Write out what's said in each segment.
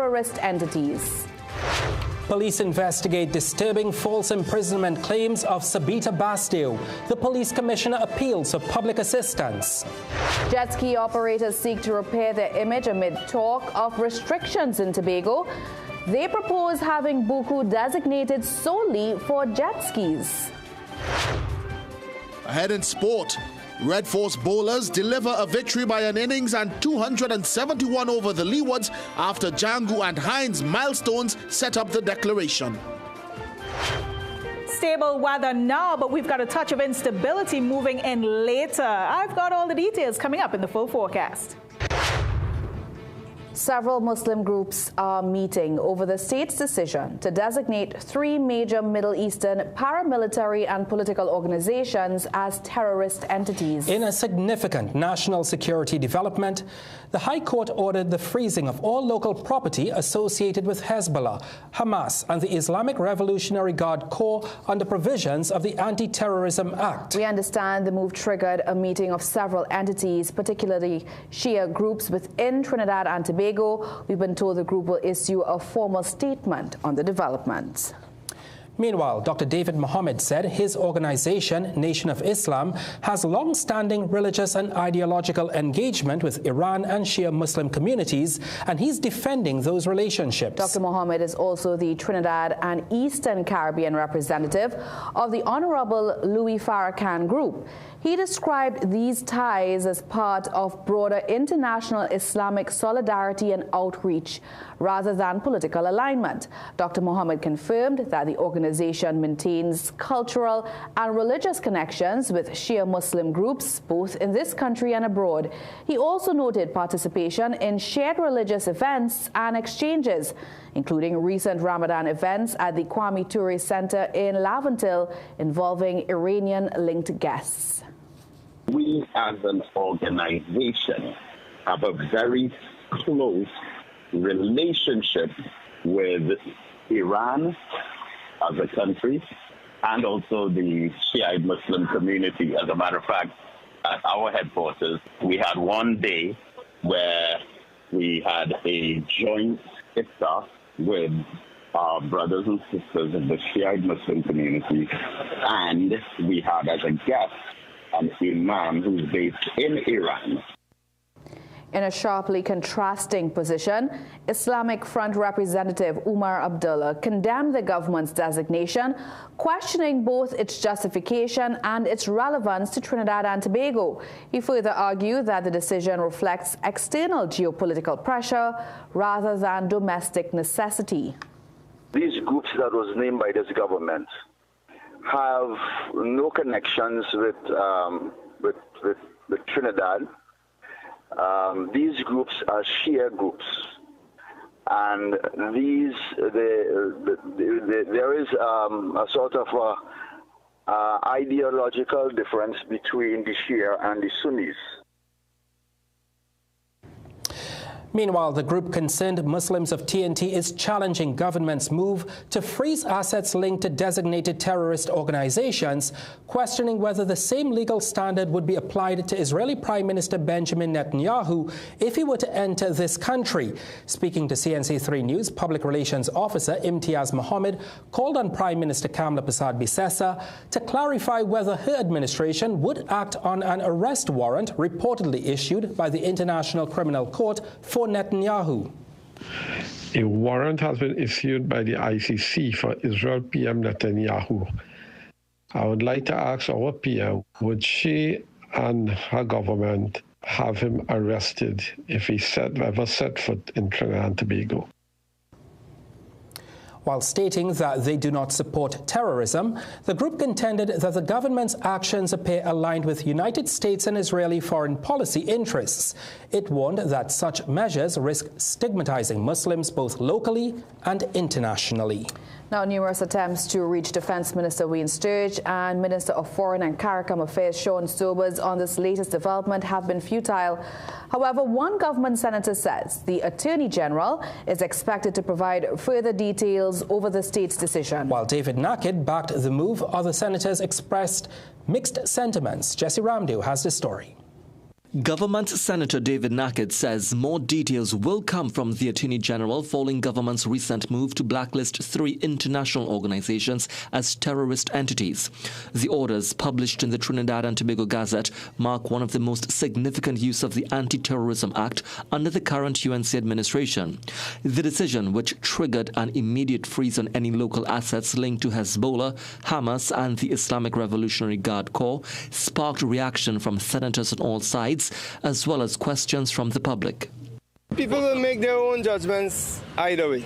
terrorist entities. Police investigate disturbing false imprisonment claims of Sabita Bastio. The police commissioner appeals for public assistance. Jet ski operators seek to repair their image amid talk of restrictions in Tobago. They propose having Buku designated solely for jet skis. Ahead in sport, Red Force bowlers deliver a victory by an innings and 271 over the Leewards after Jangu and Hines milestones set up the declaration. Stable weather now, but we've got a touch of instability moving in later. I've got all the details coming up in the full forecast. Several Muslim groups are meeting over the state's decision to designate 3 major Middle Eastern paramilitary and political organizations as terrorist entities. In a significant national security development, the High Court ordered the freezing of all local property associated with Hezbollah, Hamas, and the Islamic Revolutionary Guard Corps under provisions of the Anti-Terrorism Act. We understand the move triggered a meeting of several entities, particularly Shia groups within Trinidad and Tobago. We've been told the group will issue a formal statement on the developments. Meanwhile, Dr. David Mohammed said his organization, Nation of Islam, has long-standing religious and ideological engagement with Iran and Shia Muslim communities, and he's defending those relationships. Dr. Mohammed is also the Trinidad and Eastern Caribbean representative of the Honorable Louis Farrakhan Group. He described these ties as part of broader international Islamic solidarity and outreach rather than political alignment. Dr. Mohammed confirmed that the organization maintains cultural and religious connections with Shia Muslim groups both in this country and abroad. He also noted participation in shared religious events and exchanges, including recent Ramadan events at the Kwame Ture Center in Laventille involving Iranian-linked guests. We as an organization have a very close relationship with Iran as a country and also the Shiite Muslim community. As a matter of fact, at our headquarters, we had one day where we had a joint iftar with our brothers and sisters in the Shiite Muslim community, and we had as a guest an imam who's based in Iran. In a sharply contrasting position, Islamic Front Representative Umar Abdullah condemned the government's designation, questioning both its justification and its relevance to Trinidad and Tobago. He further argued that the decision reflects external geopolitical pressure rather than domestic necessity. These groups that was named by this government have no connections with Trinidad. These groups are Shia groups, and there is a sort of ideological difference between the Shia and the Sunnis. Meanwhile, the group concerned Muslims of TNT is challenging government's move to freeze assets linked to designated terrorist organizations, questioning whether the same legal standard would be applied to Israeli Prime Minister Benjamin Netanyahu if he were to enter this country. Speaking to CNC3 News, Public Relations Officer Imtiaz Mohammed called on Prime Minister Kamla Persad-Bissessar to clarify whether her administration would act on an arrest warrant reportedly issued by the International Criminal Court for Netanyahu. A warrant has been issued by the ICC for Israel PM Netanyahu. I would like to ask our PM, would she and her government have him arrested if he ever set foot in Trinidad and Tobago? While stating that they do not support terrorism, the group contended that the government's actions appear aligned with United States and Israeli foreign policy interests. It warned that such measures risk stigmatizing Muslims both locally and internationally. Now, numerous attempts to reach Defense Minister Wayne Sturge and Minister of Foreign and CARICOM Affairs Sean Sobers on this latest development have been futile. However, one government senator says the Attorney General is expected to provide further details over the state's decision. While David Naked backed the move, other senators expressed mixed sentiments. Jesse Ramdale has the story. Government Senator David Naked says more details will come from the Attorney General following government's recent move to blacklist 3 international organizations as terrorist entities. The orders, published in the Trinidad and Tobago Gazette, mark one of the most significant use of the Anti-Terrorism Act under the current UNC administration. The decision, which triggered an immediate freeze on any local assets linked to Hezbollah, Hamas and the Islamic Revolutionary Guard Corps, sparked reaction from senators on all sides, as well as questions from the public. People will make their own judgments either way.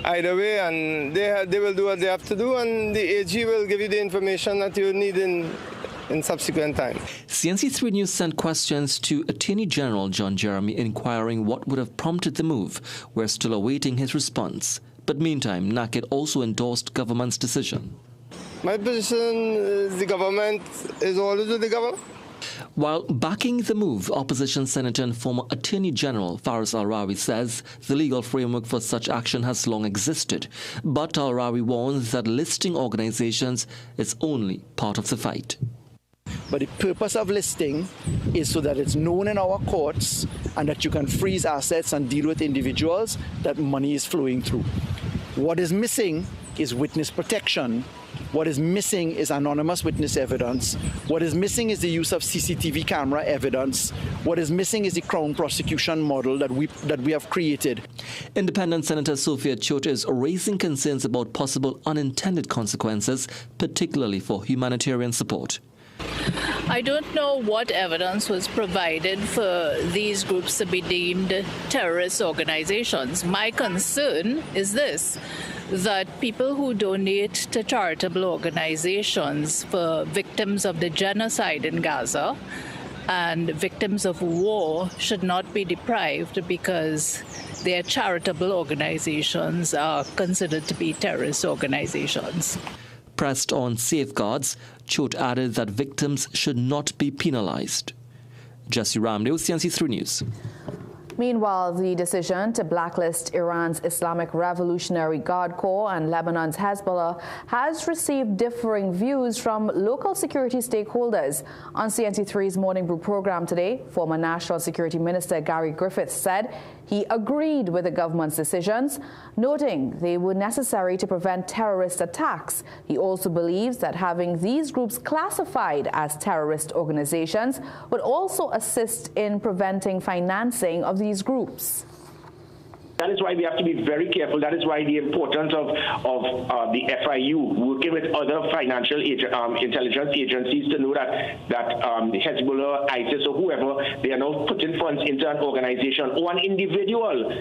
Either way, and they will do what they have to do, and the AG will give you the information that you need in subsequent time. CNC3 News sent questions to Attorney General John Jeremy inquiring what would have prompted the move. We're still awaiting his response. But meantime, Naked also endorsed government's decision. My position is the government is always with the government. While backing the move, opposition senator and former Attorney General Faris Al-Rawi says the legal framework for such action has long existed. But Al-Rawi warns that listing organizations is only part of the fight. But the purpose of listing is so that it's known in our courts and that you can freeze assets and deal with individuals that money is flowing through. What is missing is witness protection. What is missing is anonymous witness evidence. What is missing is the use of CCTV camera evidence. What is missing is the Crown prosecution model that we have created. Independent Senator Sophia Chote is raising concerns about possible unintended consequences, particularly for humanitarian support. I don't know what evidence was provided for these groups to be deemed terrorist organizations. My concern is this, that people who donate to charitable organizations for victims of the genocide in Gaza and victims of war should not be deprived because their charitable organizations are considered to be terrorist organizations. Pressed on safeguards, Chote added that victims should not be penalized. Jesse Ramdale, CNC3 News. Meanwhile, the decision to blacklist Iran's Islamic Revolutionary Guard Corps and Lebanon's Hezbollah has received differing views from local security stakeholders. On CNC3's Morning Brew program today, former National Security Minister Gary Griffiths said he agreed with the government's decisions, noting they were necessary to prevent terrorist attacks. He also believes that having these groups classified as terrorist organizations would also assist in preventing financing of these groups. That is why we have to be very careful. That is why the importance of the FIU working with other financial intelligence agencies to know that Hezbollah, ISIS, or whoever, they are now putting funds into an organization or an individual.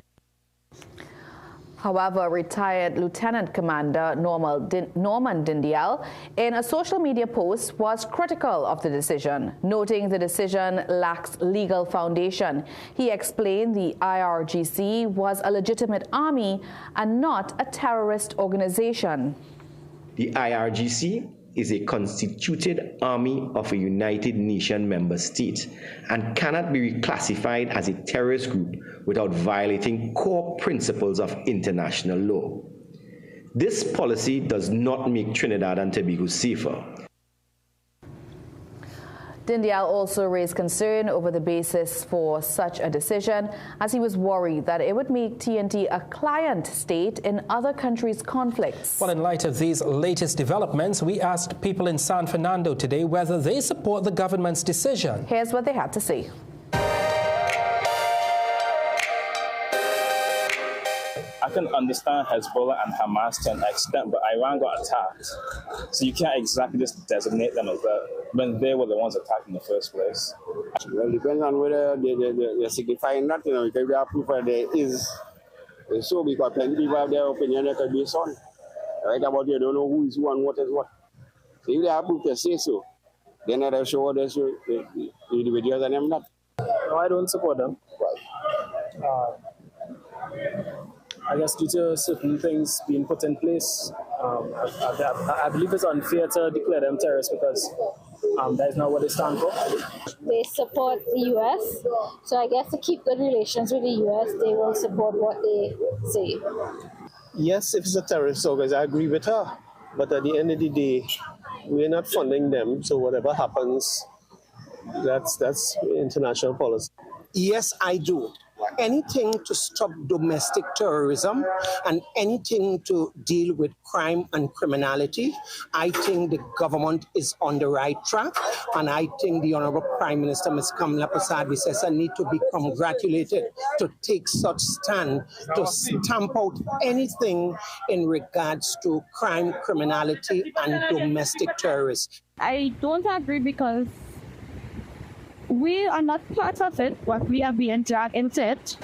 However, retired Lieutenant Commander Norman Dindial, in a social media post, was critical of the decision, noting the decision lacks legal foundation. He explained the IRGC was a legitimate army and not a terrorist organization. The IRGC is a constituted army of a United Nations member state and cannot be reclassified as a terrorist group without violating core principles of international law. This policy does not make Trinidad and Tobago safer. Dindial also raised concern over the basis for such a decision, as he was worried that it would make TNT a client state in other countries' conflicts. Well, in light of these latest developments, we asked people in San Fernando today whether they support the government's decision. Here's what they had to say. I can understand Hezbollah and Hamas to an extent, but Iran got attacked. So you can't exactly just designate them as that when they were the ones attacked in the first place. Well, it depends on whether they're signifying that, if they are proof that there is. So because plenty people have their opinion that could be on. Right about you don't know who is who and what is what. So if they have proof to say so, then they'll show others the individuals and them not. No, I don't support them. I guess due to certain things being put in place, I believe it's unfair to declare them terrorists because that is not what they stand for. They support the U.S., so I guess to keep good relations with the U.S., they will support what they say. Yes, if it's a terrorist organization, I agree with her. But at the end of the day, we're not funding them, so whatever happens, That's international policy. Yes, I do. Anything to stop domestic terrorism and anything to deal with crime and criminality, I think the government is on the right track. And I think the Honorable Prime Minister, Ms. Kamala Persad-Bissessar, need to be congratulated to take such stand to stamp out anything in regards to crime, criminality, and domestic terrorism. I don't agree because we are not part of it, but we are being dragged into it.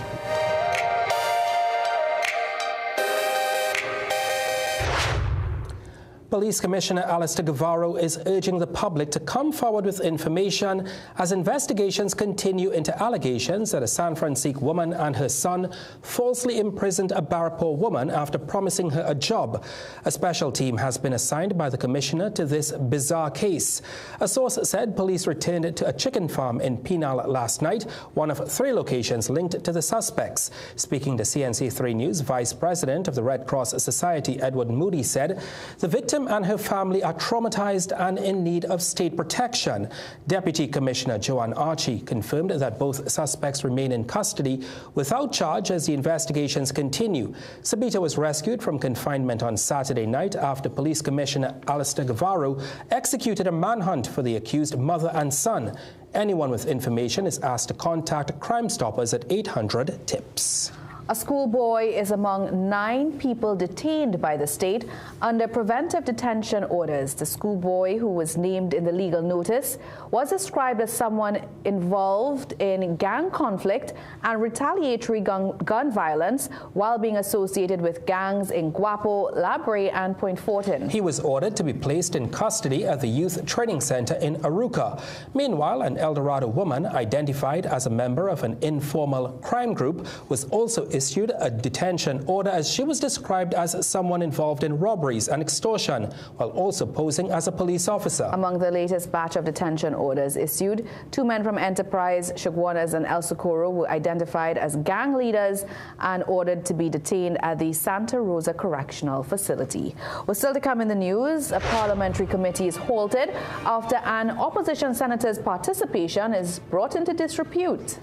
Police Commissioner Alistair Guevara is urging the public to come forward with information as investigations continue into allegations that a San Francisco woman and her son falsely imprisoned a Barrapore woman after promising her a job. A special team has been assigned by the commissioner to this bizarre case. A source said police returned to a chicken farm in Penal last night, one of 3 locations linked to the suspects. Speaking to CNC3 News, Vice President of the Red Cross Society, Edward Moody, said the victim and her family are traumatized and in need of state protection. Deputy Commissioner Joanne Archie confirmed that both suspects remain in custody without charge as the investigations continue. Sabita was rescued from confinement on Saturday night after Police Commissioner Alistair Guevara executed a manhunt for the accused mother and son. Anyone with information is asked to contact Crime Stoppers at 800-TIPS. A schoolboy is among 9 people detained by the state under preventive detention orders. The schoolboy, who was named in the legal notice, was described as someone involved in gang conflict and retaliatory gun violence while being associated with gangs in Guapo, Labre, and Point Fortin. He was ordered to be placed in custody at the Youth Training Center in Aruca. Meanwhile, an El Dorado woman identified as a member of an informal crime group was also issued a detention order as she was described as someone involved in robberies and extortion while also posing as a police officer. Among the latest batch of detention orders issued, 2 men from Enterprise, Chaguanas, and El Socorro were identified as gang leaders and ordered to be detained at the Santa Rosa Correctional Facility. Well, still to come in the news, a parliamentary committee is halted after an opposition senator's participation is brought into disrepute.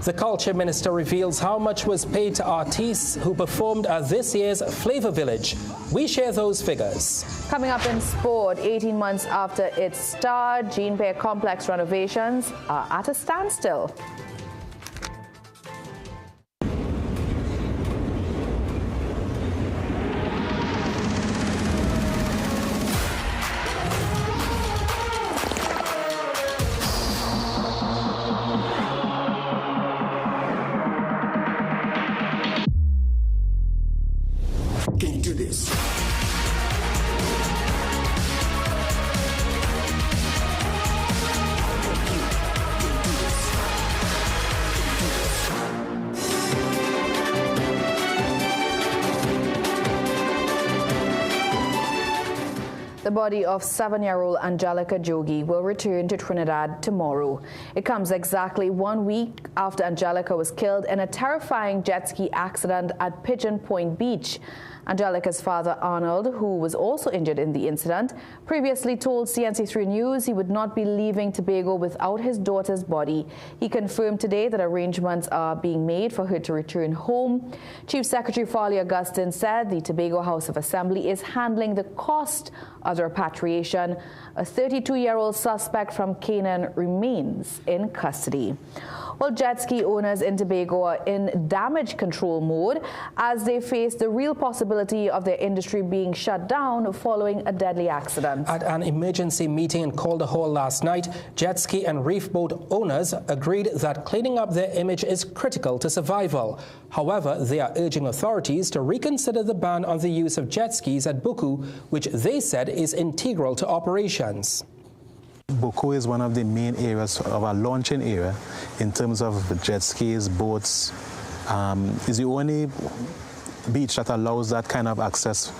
The Culture Minister reveals how much was paid to artists who performed at this year's Flavor Village. We share those figures. Coming up in sport, 18 months after its start, Jean Pierre Complex renovations are at a standstill. The body of 7-year-old Angelica Jogi will return to Trinidad tomorrow. It comes exactly 1 week after Angelica was killed in a terrifying jet ski accident at Pigeon Point Beach. Angelica's father, Arnold, who was also injured in the incident, previously told CNC3 News he would not be leaving Tobago without his daughter's body. He confirmed today that arrangements are being made for her to return home. Chief Secretary Farley Augustine said the Tobago House of Assembly is handling the cost of the repatriation. A 32-year-old suspect from Canaan remains in custody. Well, jet ski owners in Tobago are in damage control mode as they face the real possibility of their industry being shut down following a deadly accident. At an emergency meeting in Calder Hall last night, jet ski and reef boat owners agreed that cleaning up their image is critical to survival. However, they are urging authorities to reconsider the ban on the use of jet skis at Buku, which they said is integral to operations. Buku is one of the main areas of our launching area in terms of jet skis, boats. Is the only beach that allows that kind of access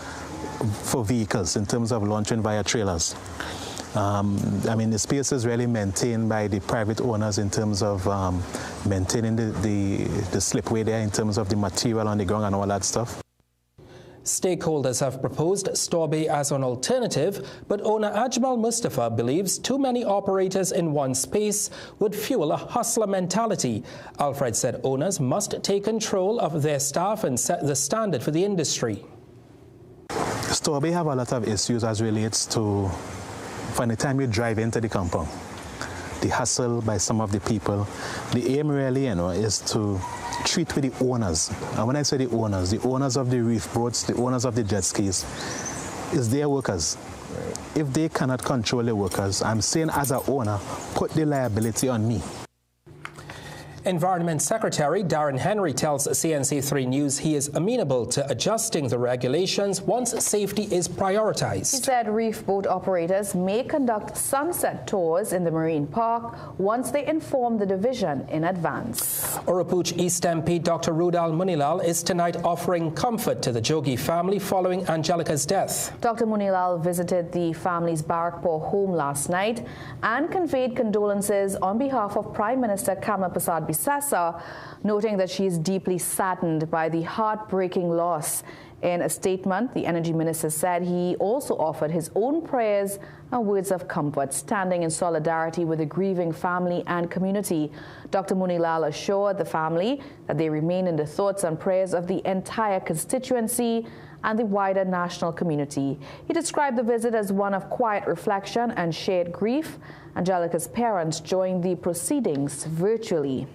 for vehicles in terms of launching via trailers. I mean, the space is really maintained by the private owners in terms of maintaining the slipway there in terms of the material on the ground and all that stuff. Stakeholders have proposed Tobago as an alternative, but owner Ajmal Mustafa believes too many operators in one space would fuel a hustler mentality. Alfred said owners must take control of their staff and set the standard for the industry. Tobago have a lot of issues as relates to, from the time you drive into the compound, the hustle by some of the people. The aim really, is to treat with the owners. And when I say the owners of the reef boats, the owners of the jet skis, is their workers. If they cannot control the workers, I'm saying as an owner, put the liability on me. Environment Secretary Darren Henry tells CNC3 News he is amenable to adjusting the regulations once safety is prioritized. He said reef boat operators may conduct sunset tours in the marine park once they inform the division in advance. Oropouche East MP Dr. Rudal Munilal is tonight offering comfort to the Jogi family following Angelica's death. Dr. Munilal visited the family's Barrackpore home last night and conveyed condolences on behalf of Prime Minister Kamla Prasad Bissessa, noting that she is deeply saddened by the heartbreaking loss. In a statement, the Energy Minister said he also offered his own prayers and words of comfort, standing in solidarity with the grieving family and community. Dr. Munilal assured the family that they remain in the thoughts and prayers of the entire constituency and the wider national community. He described the visit as one of quiet reflection and shared grief. Angelica's parents joined the proceedings virtually.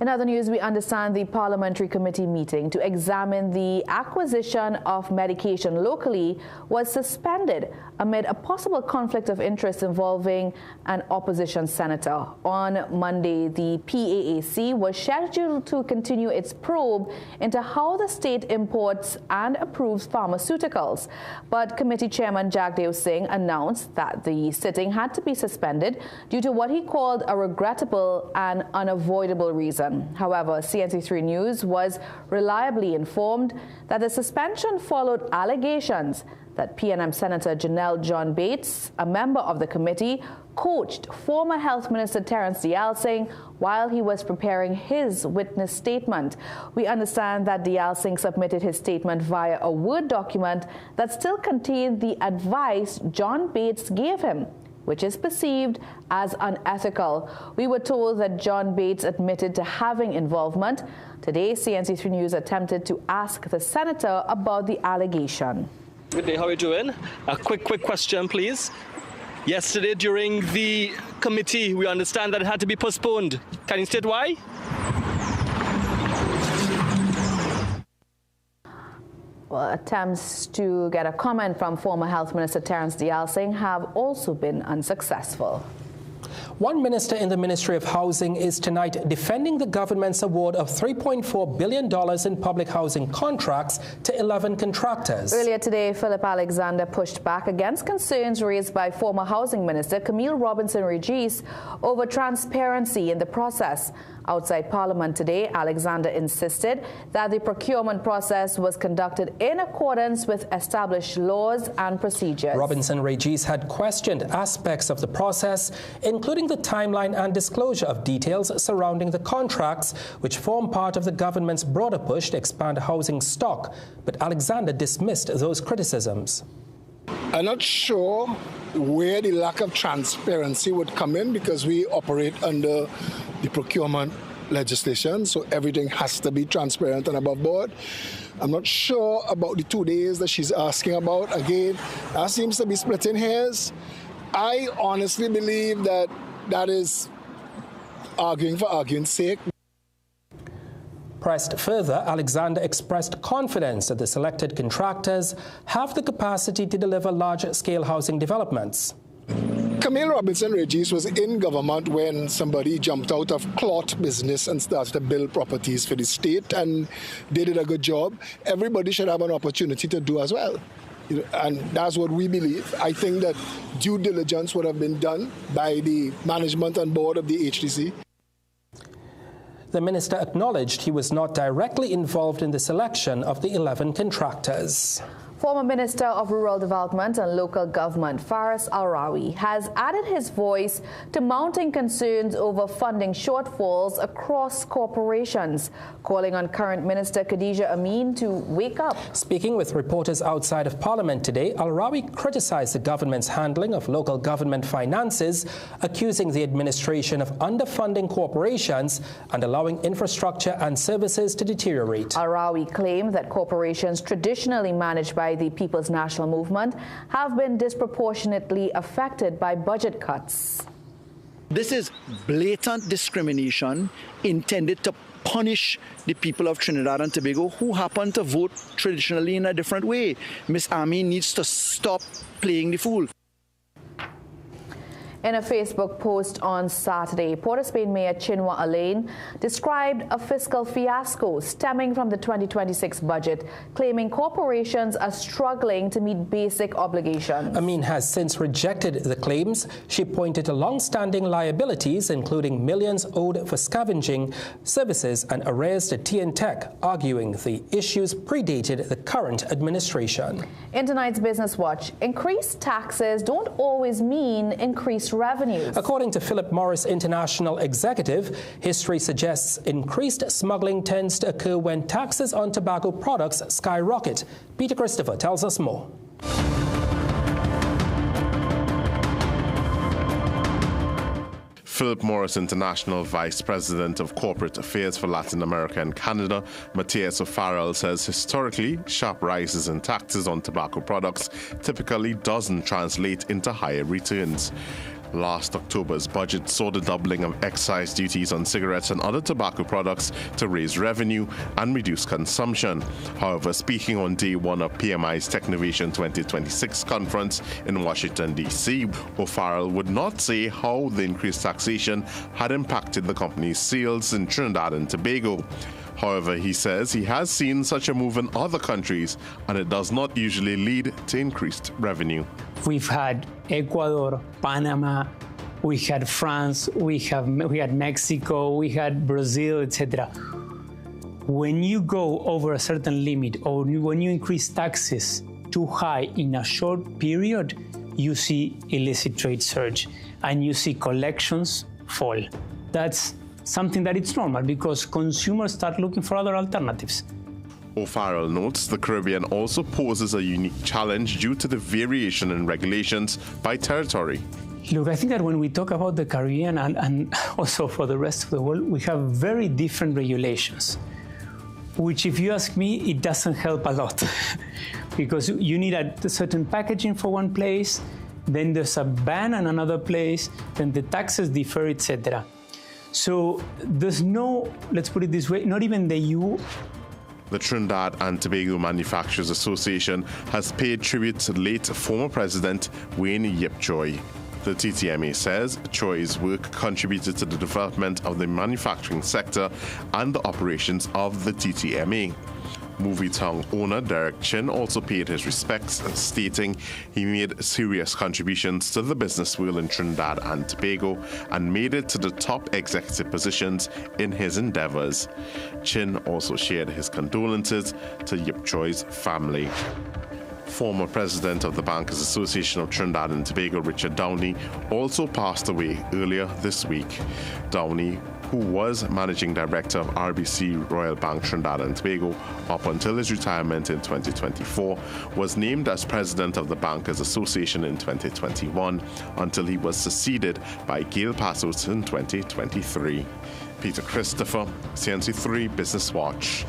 In other news, we understand the Parliamentary Committee meeting to examine the acquisition of medication locally was suspended amid a possible conflict of interest involving an opposition senator. On Monday, the PAAC was scheduled to continue its probe into how the state imports and approves pharmaceuticals. But Committee Chairman Jagdev Singh announced that the sitting had to be suspended due to what he called a regrettable and unavoidable reason. However, CNC3 News was reliably informed that the suspension followed allegations that PNM Senator Janelle John Bates, a member of the committee, coached former Health Minister Terence Dialsingh while he was preparing his witness statement. We understand that Dialsingh submitted his statement via a Word document that still contained the advice John Bates gave him, which is perceived as unethical. We were told that John Bates admitted to having involvement. Today, CNC3 News attempted to ask the senator about the allegation. Good day, how are you doing? A quick question, please. Yesterday during the committee, we understand that it had to be postponed. Can you state why? Well, attempts to get a comment from former Health Minister Terence Dialsingh have also been unsuccessful. One minister in the Ministry of Housing is tonight defending the government's award of $3.4 billion in public housing contracts to 11 contractors. Earlier today, Philip Alexander pushed back against concerns raised by former Housing Minister Camille Robinson-Regis over transparency in the process. Outside Parliament today, Alexander insisted that the procurement process was conducted in accordance with established laws and procedures. Robinson-Regis had questioned aspects of the process, including the timeline and disclosure of details surrounding the contracts, which form part of the government's broader push to expand housing stock. But Alexander dismissed those criticisms. I'm not sure where the lack of transparency would come in, because we operate under the procurement legislation, so everything has to be transparent and above board. I'm not sure about the 2 days that she's asking about. Again, that seems to be splitting hairs. I honestly believe that that is arguing for arguing's sake. Pressed further, Alexander expressed confidence that the selected contractors have the capacity to deliver large-scale housing developments. Camille Robinson-Regis was in government when somebody jumped out of cloth business and started to build properties for the state, and they did a good job. Everybody should have an opportunity to do as well. And that's what we believe. I think that due diligence would have been done by the management and board of the HDC. The minister acknowledged he was not directly involved in the selection of the 11 contractors. Former Minister of Rural Development and Local Government Faris Al-Rawi has added his voice to mounting concerns over funding shortfalls across corporations, calling on current Minister Khadija Amin to wake up. Speaking with reporters outside of Parliament today, Al-Rawi criticized the government's handling of local government finances, accusing the administration of underfunding corporations and allowing infrastructure and services to deteriorate. Al-Rawi claimed that corporations traditionally managed by the People's National Movement have been disproportionately affected by budget cuts. This is blatant discrimination intended to punish the people of Trinidad and Tobago who happen to vote traditionally in a different way. Ms. Amin needs to stop playing the fool. In a Facebook post on Saturday, Port of Spain Mayor Chinua Alain described a fiscal fiasco stemming from the 2026 budget, claiming corporations are struggling to meet basic obligations. Amin has since rejected the claims. She pointed to long-standing liabilities, including millions owed for scavenging services and arrears to TN Tech, arguing the issues predated the current administration. In tonight's Business Watch, increased taxes don't always mean increased revenues. According to Philip Morris International Executive, history suggests increased smuggling tends to occur when taxes on tobacco products skyrocket. Peter Christopher tells us more. Philip Morris International Vice President of Corporate Affairs for Latin America and Canada, Matthias O'Farrell, says historically, sharp rises in taxes on tobacco products typically doesn't translate into higher returns. Last October's budget saw the doubling of excise duties on cigarettes and other tobacco products to raise revenue and reduce consumption. However, speaking on day one of PMI's Technovation 2026 conference in Washington, D.C., O'Farrell would not say how the increased taxation had impacted the company's sales in Trinidad and Tobago. However, he says he has seen such a move in other countries, and it does not usually lead to increased revenue. We've had Ecuador, Panama, we had France, we had Mexico, we had Brazil, etc. When you go over a certain limit or when you increase taxes too high in a short period, you see illicit trade surge and you see collections fall. That's something that it's normal because consumers start looking for other alternatives. O'Farrell notes the Caribbean also poses a unique challenge due to the variation in regulations by territory. Look, I think that when we talk about the Caribbean and also for the rest of the world, we have very different regulations, which if you ask me, it doesn't help a lot because you need a certain packaging for one place, then there's a ban in another place, then the taxes differ, etc. So there's no, let's put it this way, not even the EU. The Trinidad and Tobago Manufacturers Association has paid tribute to late former President Wayne Yip Choi. The TTMA says Choi's work contributed to the development of the manufacturing sector and the operations of the TTMA. Movie Tongue owner Derek Chin also paid his respects, stating he made serious contributions to the business world in Trinidad and Tobago and made it to the top executive positions in his endeavors. Chin also shared his condolences to Yip Choi's family. Former president of the Bankers Association of Trinidad and Tobago, Richard Downey, also passed away earlier this week. Downey, who was managing director of RBC Royal Bank Trinidad and Tobago up until his retirement in 2024, was named as president of the Bankers Association in 2021 until he was succeeded by Gail Passos in 2023. Peter Christopher, CNC3 Business Watch.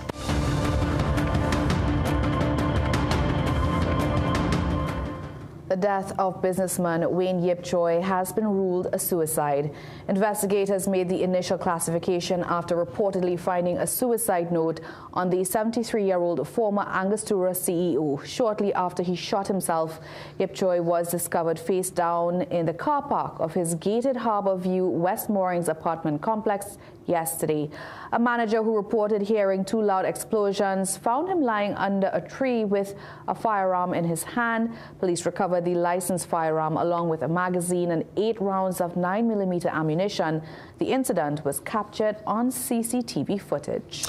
The death of businessman Wayne Yip Choi has been ruled a suicide. Investigators made the initial classification after reportedly finding a suicide note on the 73-year-old former Angostura CEO. Shortly after he shot himself, Yip Choi was discovered face down in the car park of his gated Harbour View West Moorings apartment complex yesterday. A manager who reported hearing two loud explosions found him lying under a tree with a firearm in his hand. Police recovered the licensed firearm along with a magazine and 8 rounds of 9mm ammunition. The incident was captured on CCTV footage.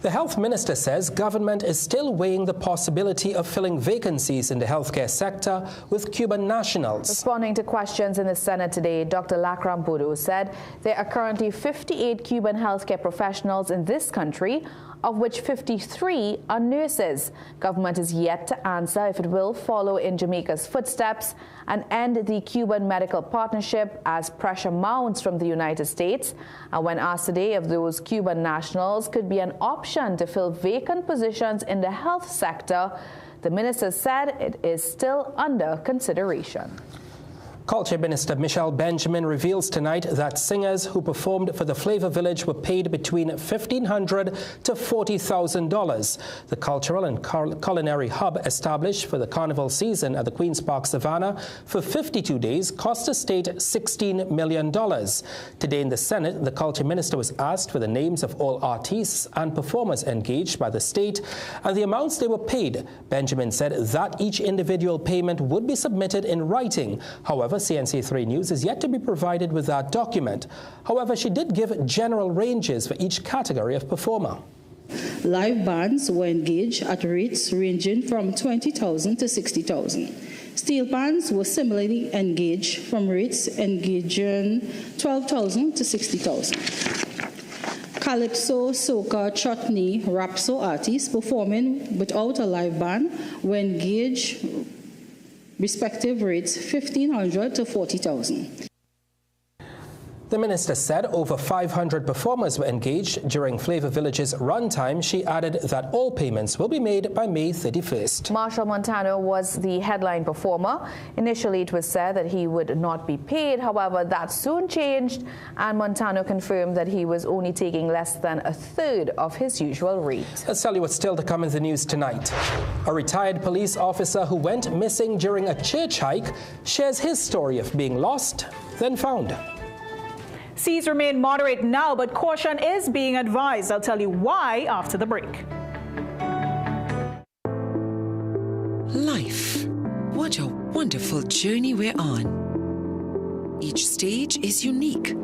The health minister says government is still weighing the possibility of filling vacancies in the healthcare sector with Cuban nationals. Responding to questions in the Senate today, Dr. Lakram Bodo said there are currently 58 Cuban healthcare professionals in this country, of which 53 are nurses. Government is yet to answer if it will follow in Jamaica's footsteps and end the Cuban medical partnership as pressure mounts from the United States. And when asked today if those Cuban nationals could be an option to fill vacant positions in the health sector, the minister said it is still under consideration. Culture Minister Michelle Benjamin reveals tonight that singers who performed for the Flavor Village were paid between $1,500 to $40,000. The cultural and culinary hub established for the carnival season at the Queen's Park Savannah for 52 days cost the state $16 million. Today in the Senate, the Culture Minister was asked for the names of all artists and performers engaged by the state and the amounts they were paid. Benjamin said that each individual payment would be submitted in writing. However, CNC3 News is yet to be provided with that document. However, she did give general ranges for each category of performer. Live bands were engaged at rates ranging from $20,000 to $60,000. Steel bands were similarly engaged from rates engaging $12,000 to $60,000. Calypso, soca, chutney, rapso artists performing without a live band were engaged respective rates $1,500 to $40,000. The minister said over 500 performers were engaged during Flavor Village's runtime. She added that all payments will be made by May 31st. Marshall Montano was the headline performer. Initially, it was said that he would not be paid. However, that soon changed, and Montano confirmed that he was only taking less than a third of his usual rate. Let's tell you what's still to come in the news tonight. A retired police officer who went missing during a church hike shares his story of being lost, then found. Seas remain moderate now, but caution is being advised. I'll tell you why after the break. Life. What a wonderful journey we're on. Each stage is unique.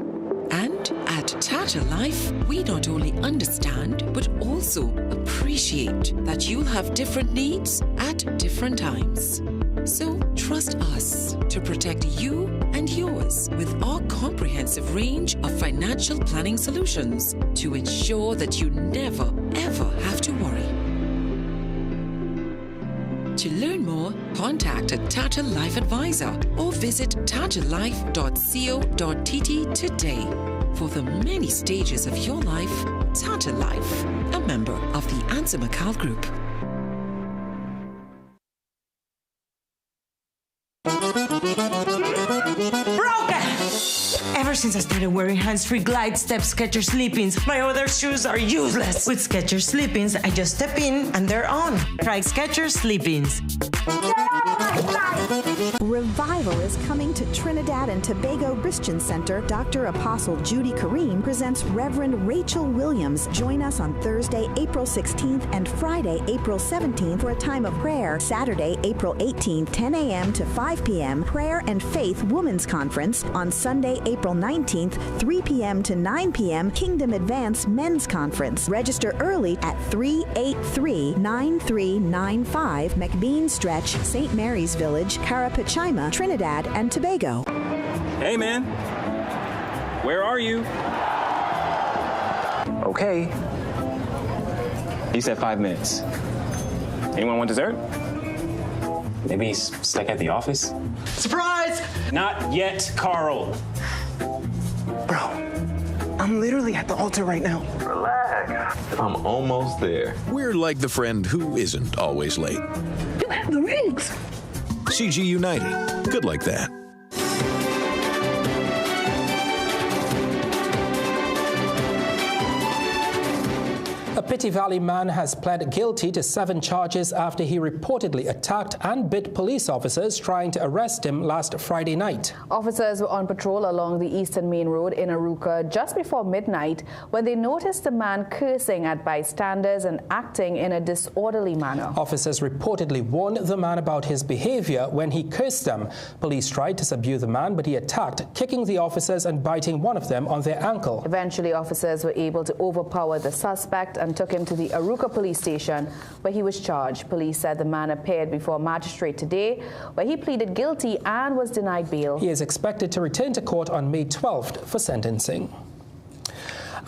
And at Tata Life, we not only understand, but also appreciate that you'll have different needs at different times. So trust us to protect you and yours with our comprehensive range of financial planning solutions to ensure that you never, ever have to worry. To learn more, contact a Tata Life advisor or visit tatalife.co.tt today. For the many stages of your life, Tata Life, a member of the Answer Macau Group. Ever since I started wearing hands-free Glide Step Skechers Sleep-ins, my other shoes are useless. With Skechers Sleep-ins, I just step in and they're on. Try Skechers Sleep-ins. Revival is coming to Trinidad and Tobago Christian Center. Dr. Apostle Judy Kareem presents Reverend Rachel Williams. Join us on Thursday, April 16th and Friday, April 17th for a time of prayer. Saturday, April 18th, 10 a.m. to 5 p.m. Prayer and Faith Women's Conference. On Sunday, April 19th, 3 p.m. to 9 p.m. Kingdom Advance Men's Conference. Register early at 383-9395 McBean Stretch, St. Mary's Village, Carapachima, Trinidad and Tobago. Hey, man. Where are you? Okay. He said 5 minutes. Anyone want dessert? Maybe he's stuck at the office? Surprise! Not yet, Carl. Bro, I'm literally at the altar right now. Relax. I'm almost there. We're like the friend who isn't always late. You have the rings. CG United. Good like that. A Pity Valley man has pled guilty to 7 charges after he reportedly attacked and bit police officers trying to arrest him last Friday night. Officers were on patrol along the Eastern Main Road in Arouca just before midnight when they noticed the man cursing at bystanders and acting in a disorderly manner. Officers reportedly warned the man about his behavior when he cursed them. Police tried to subdue the man, but he attacked, kicking the officers and biting one of them on their ankle. Eventually, officers were able to overpower the suspect and took him to the Aruca police station, where he was charged. Police said the man appeared before a magistrate today, where he pleaded guilty and was denied bail. He is expected to return to court on May 12th for sentencing.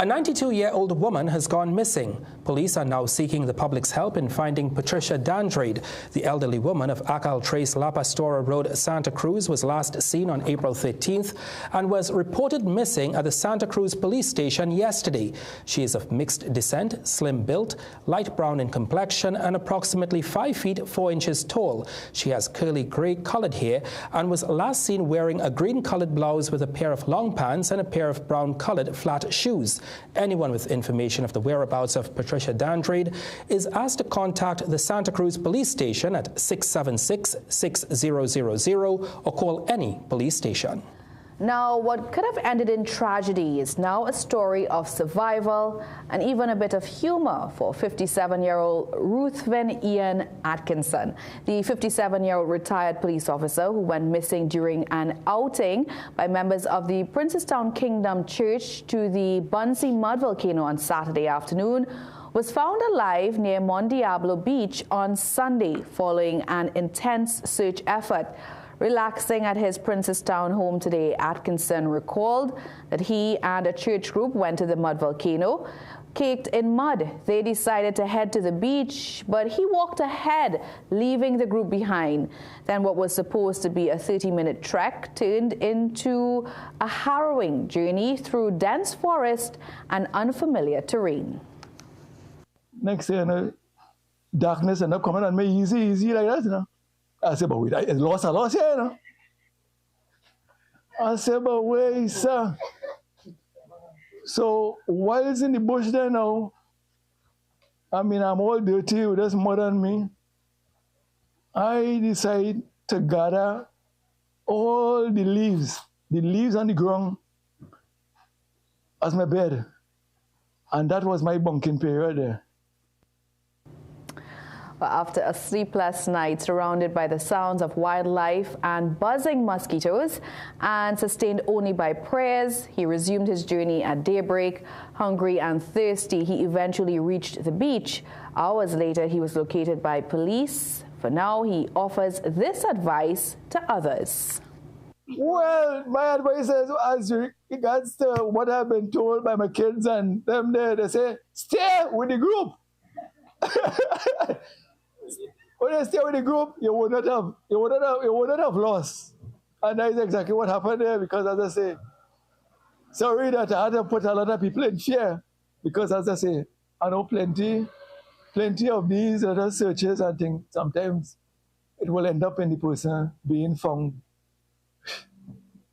A 92-year-old woman has gone missing. Police are now seeking the public's help in finding Patricia Dandrade. The elderly woman of Acal Trace La Pastora Road, Santa Cruz, was last seen on April 13th and was reported missing at the Santa Cruz police station yesterday. She is of mixed descent, slim built, light brown in complexion, and approximately 5 feet 4 inches tall. She has curly gray colored hair and was last seen wearing a green colored blouse with a pair of long pants and a pair of brown colored flat shoes. Anyone with information of the whereabouts of Patricia Dandrade is asked to contact the Santa Cruz police station at 676-6000 or call any police station. Now, what could have ended in tragedy is now a story of survival and even a bit of humor for 57-year-old Ruthven Ian Atkinson. The 57-year-old retired police officer who went missing during an outing by members of the Princestown Kingdom Church to the Bunsey Mud Volcano on Saturday afternoon was found alive near Mon Diablo Beach on Sunday following an intense search effort. Relaxing at his Princestown home today, Atkinson recalled that he and a church group went to the mud volcano. Caked in mud, they decided to head to the beach, but he walked ahead, leaving the group behind. Then what was supposed to be a 30-minute trek turned into a harrowing journey through dense forest and unfamiliar terrain. Next thing you know, darkness ended up coming on me easy like that, you know. I said, but wait, I lost here, you know. I said, but wait, sir. So while it's in the bush there now, I mean, I'm all dirty with this mud on me. I decide to gather all the leaves on the ground as my bed. And that was my bunking period there. After a sleepless night surrounded by the sounds of wildlife and buzzing mosquitoes and sustained only by prayers, he resumed his journey at daybreak. Hungry and thirsty, he eventually reached the beach. Hours later, he was located by police. For now, he offers this advice to others. Well, my advice is, as regards to what I've been told by my kids and them there, they say, stay with the group. When you stay with the group, you would not have lost. And that is exactly what happened there, because as I say, sorry that I had to put a lot of people in fear, because as I say, I know plenty of these other searches and things. Sometimes it will end up in the person being found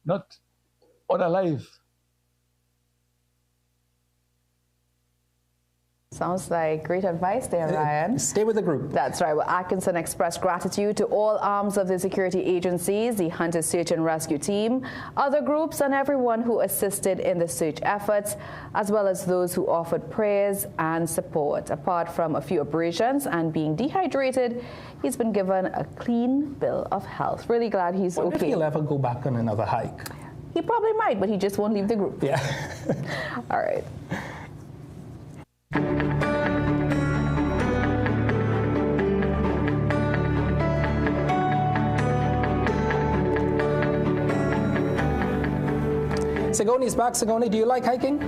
not unalive. Sounds like great advice there, Ryan. Stay with the group. That's right. Well, Atkinson expressed gratitude to all arms of the security agencies, the Hunter Search and Rescue Team, other groups, and everyone who assisted in the search efforts, as well as those who offered prayers and support. Apart from a few abrasions and being dehydrated, he's been given a clean bill of health. Really glad he's okay. If he'll ever go back on another hike? He probably might, but he just won't leave the group. Yeah. All right. Sigoni's back. Sigoni, do you like hiking?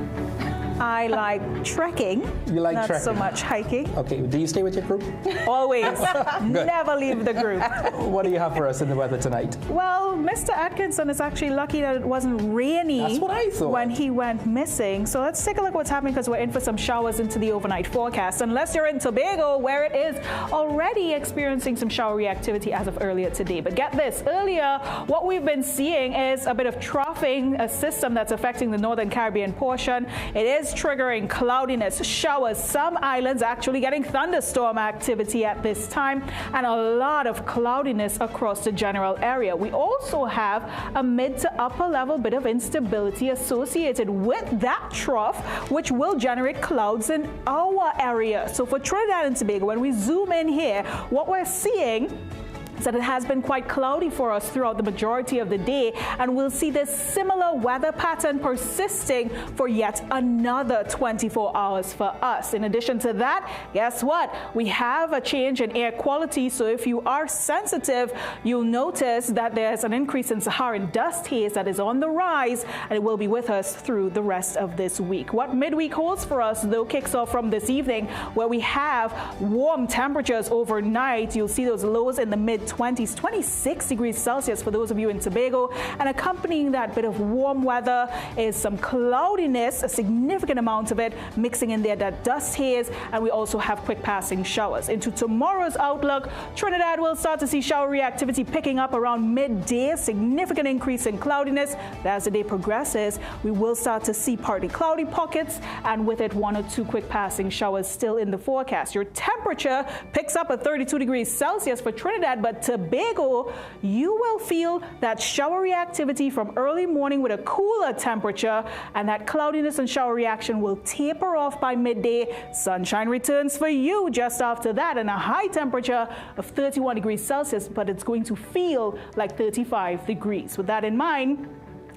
I like trekking. You like not trekking? Not so much hiking. Okay. Do you stay with your group? Always. Never leave the group. What do you have for us in the weather tonight? Well, Mr. Atkinson is actually lucky that it wasn't rainy. That's what I thought. When he went missing. So let's take a look at what's happening, because we're in for some showers into the overnight forecast. Unless you're in Tobago, where it is already experiencing some showery activity as of earlier today. But get this, earlier, what we've been seeing is a bit of troughing, a system that's affecting the northern Caribbean portion. It is triggering cloudiness, showers, some islands actually getting thunderstorm activity at this time, and a lot of cloudiness across the general area. We also have a mid to upper level bit of instability associated with that trough, which will generate clouds in our area. So for Trinidad and Tobago, when we zoom in here, what we're seeing is that it has been quite cloudy for us throughout the majority of the day, and we'll see this similar weather pattern persisting for yet another 24 hours for us. In addition to that, guess what? We have a change in air quality, so if you are sensitive, you'll notice that there's an increase in Saharan dust haze that is on the rise, and it will be with us through the rest of this week. What midweek holds for us, though, kicks off from this evening, where we have warm temperatures overnight. You'll see those lows in the mid-20s, 26 degrees Celsius for those of you in Tobago, and accompanying that bit of warm weather is some cloudiness, a significant amount of it mixing in there, that dust haze, and we also have quick passing showers. Into tomorrow's outlook, Trinidad will start to see showery activity picking up around midday, significant increase in cloudiness. As the day progresses, we will start to see partly cloudy pockets, and with it 1 or 2 quick passing showers still in the forecast. Your temperature picks up at 32 degrees Celsius for Trinidad, but Tobago, you will feel that showery activity from early morning with a cooler temperature, and that cloudiness and showery action will taper off by midday. Sunshine returns for you just after that, and a high temperature of 31 degrees Celsius, but it's going to feel like 35 degrees. With that in mind,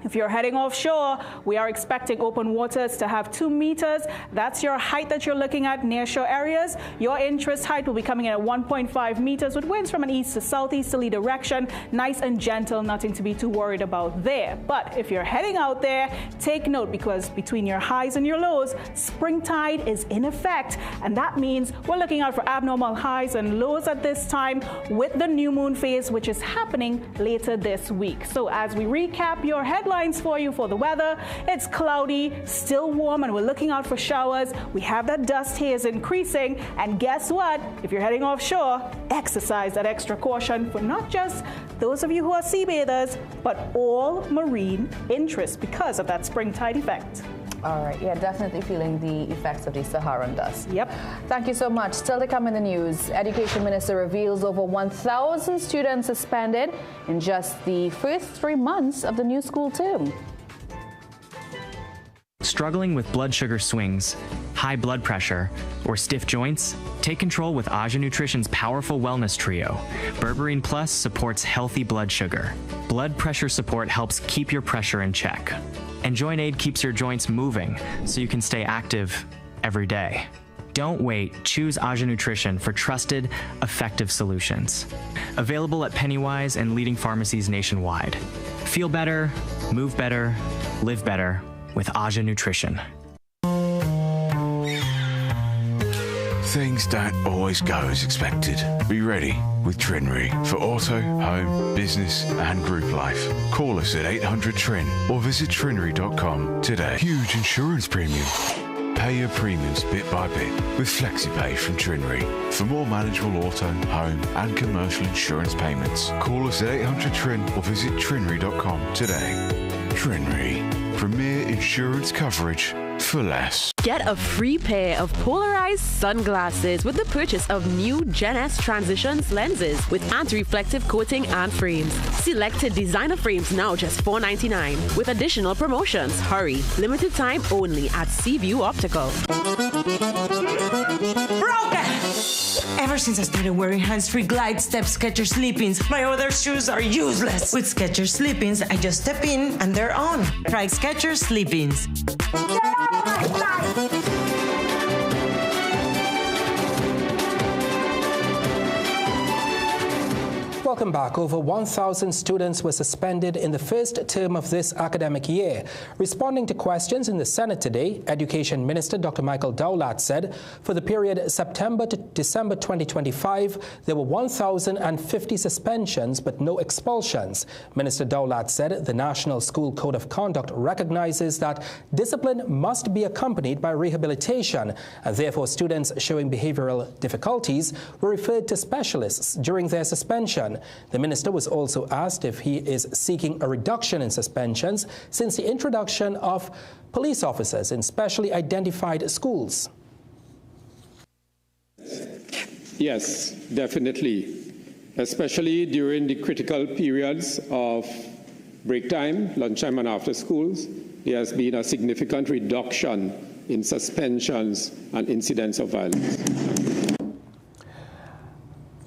if you're heading offshore, we are expecting open waters to have 2 meters. That's your height that you're looking at near shore areas. Your interest height will be coming in at 1.5 meters with winds from an east to southeasterly direction. Nice and gentle, nothing to be too worried about there. But if you're heading out there, take note, because between your highs and your lows, spring tide is in effect. And that means we're looking out for abnormal highs and lows at this time with the new moon phase, which is happening later this week. So as we recap your headlines for you for the weather, it's cloudy, still warm, and we're looking out for showers. We have that dust haze increasing, and guess what? If you're heading offshore, exercise that extra caution for not just those of you who are sea bathers, but all marine interests because of that spring tide effect. All right, yeah, definitely feeling the effects of the Saharan dust. Yep. Thank you so much. Still to come in the news, Education Minister reveals over 1,000 students suspended in just the first 3 months of the new school term. Struggling with blood sugar swings, high blood pressure, or stiff joints? Take control with Aja Nutrition's powerful wellness trio. Berberine Plus supports healthy blood sugar. Blood pressure support helps keep your pressure in check. And Joint Aid keeps your joints moving so you can stay active every day. Don't wait. Choose Aja Nutrition for trusted, effective solutions. Available at Pennywise and leading pharmacies nationwide. Feel better, move better, live better with Aja Nutrition. Things don't always go as expected. Be ready with Trinry for auto, home, business and group life. Call us at 800-TRIN or visit trinry.com today. Huge insurance premium. Pay your premiums bit by bit with FlexiPay from Trinry. For more manageable auto, home and commercial insurance payments, call us at 800-TRIN or visit trinry.com today. Trinry. Premier insurance coverage for less. Get a free pair of polarized sunglasses with the purchase of new Gen S Transitions lenses with anti-reflective coating and frames. Selected designer frames now just $4.99 with additional promotions. Hurry, limited time only at Seaview Optical. Ever since I started wearing hands-free glide step Skechers Sleep-ins, my other shoes are useless. With Skechers Sleep-ins, I just step in and they're on. Try Skechers Sleep-ins. Welcome back. Over 1,000 students were suspended in the first term of this academic year. Responding to questions in the Senate today, Education Minister Dr. Michael Dowlatt said for the period September to December 2025, there were 1,050 suspensions but no expulsions. Minister Dowlatt said the National School Code of Conduct recognizes that discipline must be accompanied by rehabilitation, and therefore students showing behavioral difficulties were referred to specialists during their suspension. The minister was also asked if he is seeking a reduction in suspensions since the introduction of police officers in specially identified schools. Yes, definitely, especially during the critical periods of break time, lunchtime and after schools. There has been a significant reduction in suspensions and incidents of violence.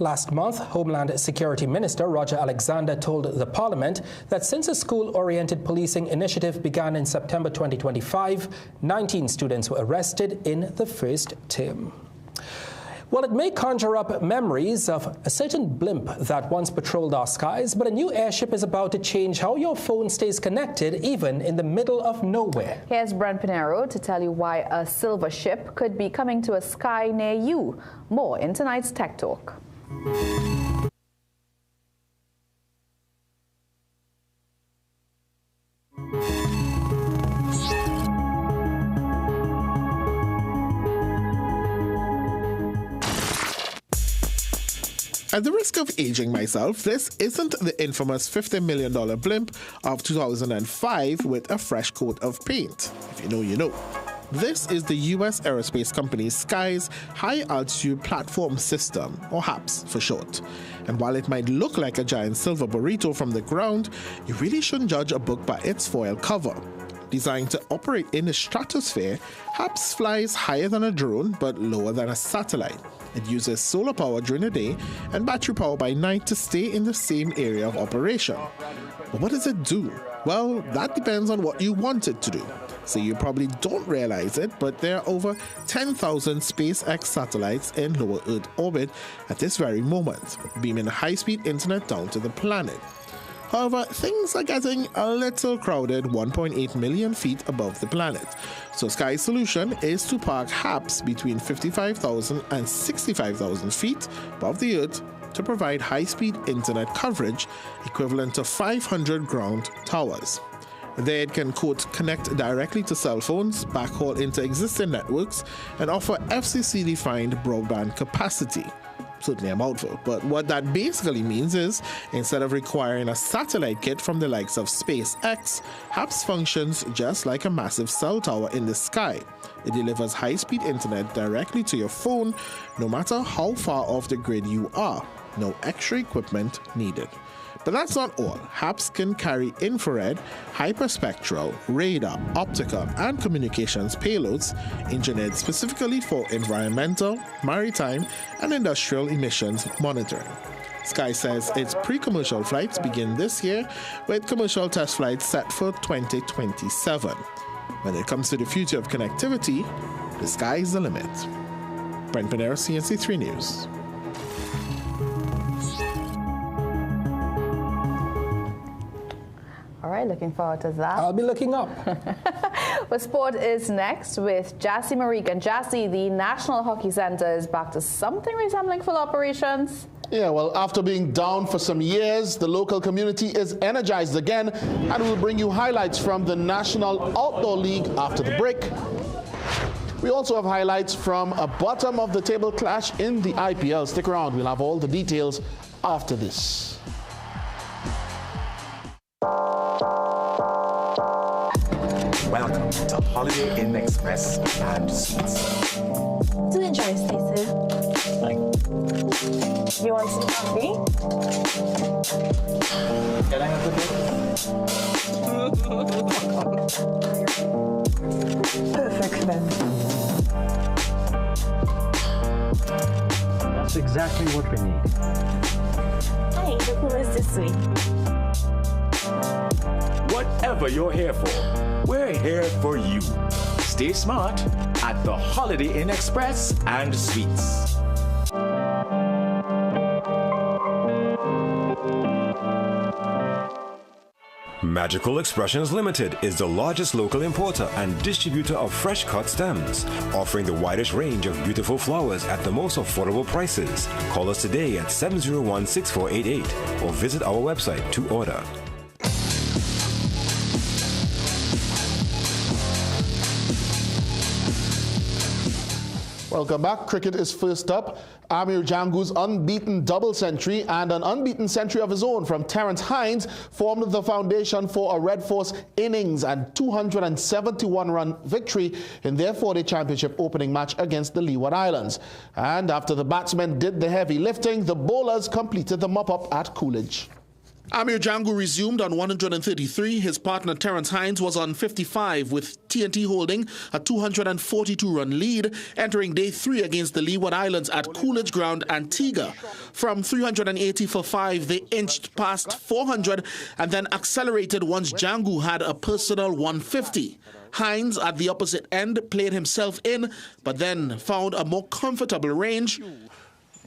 Last month, Homeland Security Minister Roger Alexander told the Parliament that since a school-oriented policing initiative began in September 2025, 19 students were arrested in the first term. Well, it may conjure up memories of a certain blimp that once patrolled our skies, but a new airship is about to change how your phone stays connected even in the middle of nowhere. Here's Brent Pinero to tell you why a silver ship could be coming to a sky near you. More in tonight's Tech Talk. At the risk of aging myself, this isn't the infamous $50 million blimp of 2005 with a fresh coat of paint. If you know, you know. This is the U.S. aerospace company Sky's High Altitude Platform System, or HAPS for short. And while it might look like a giant silver burrito from the ground, you really shouldn't judge a book by its foil cover. Designed to operate in the stratosphere, HAPS flies higher than a drone but lower than a satellite. It uses solar power during the day and battery power by night to stay in the same area of operation. But what does it do? Well, that depends on what you want it to do. So you probably don't realize it, but there are over 10,000 SpaceX satellites in lower Earth orbit at this very moment, beaming high-speed internet down to the planet. However, things are getting a little crowded 1.8 million feet above the planet. So Sky's solution is to park HAPS between 55,000 and 65,000 feet above the Earth to provide high-speed internet coverage equivalent to 500 ground towers. There it can, quote, connect directly to cell phones, backhaul into existing networks, and offer FCC-defined broadband capacity. Certainly a mouthful, but what that basically means is, instead of requiring a satellite kit from the likes of SpaceX, HAPS functions just like a massive cell tower in the sky. It delivers high-speed internet directly to your phone, no matter how far off the grid you are. No extra equipment needed. But that's not all. HAPS can carry infrared, hyperspectral, radar, optical, and communications payloads engineered specifically for environmental, maritime, and industrial emissions monitoring. Sky says its pre-commercial flights begin this year, with commercial test flights set for 2027. When it comes to the future of connectivity, the sky is the limit. Brent Pinero, CNC3 News. All right, looking forward to that. I'll be looking up. Well, sport is next with Jassy Marique. And Jassy, the National Hockey Centre is back to something resembling full operations. Yeah, well, after being down for some years, the local community is energized again, and we'll bring you highlights from the National Outdoor League after the break. We also have highlights from a bottom-of-the-table clash in the IPL. Stick around, we'll have all the details after this. Welcome to Holiday Inn Express and Suites. Do enjoy, Stacey. You want some coffee? Can I have a Perfect then. That's exactly what we need. Hey, the pool is this way. Whatever you're here for, we're here for you. Stay smart at the Holiday Inn Express and Suites. Magical Expressions Limited is the largest local importer and distributor of fresh cut stems, offering the widest range of beautiful flowers at the most affordable prices. Call us today at 701-6488 or visit our website to order. Welcome back. Cricket is first up. Amir Jangu's unbeaten double century and an unbeaten century of his own from Terrence Hines formed the foundation for a Red Force innings and 271-run victory in their 4-day championship opening match against the Leeward Islands. And after the batsmen did the heavy lifting, the bowlers completed the mop-up at Coolidge. Amir Django resumed on 133. His partner Terence Hines was on 55, with TNT holding a 242-run lead, entering day 3 against the Leeward Islands at Coolidge Ground, Antigua. From 380 for 5, they inched past 400 and then accelerated once Django had a personal 150. Hines, at the opposite end, played himself in, but then found a more comfortable range.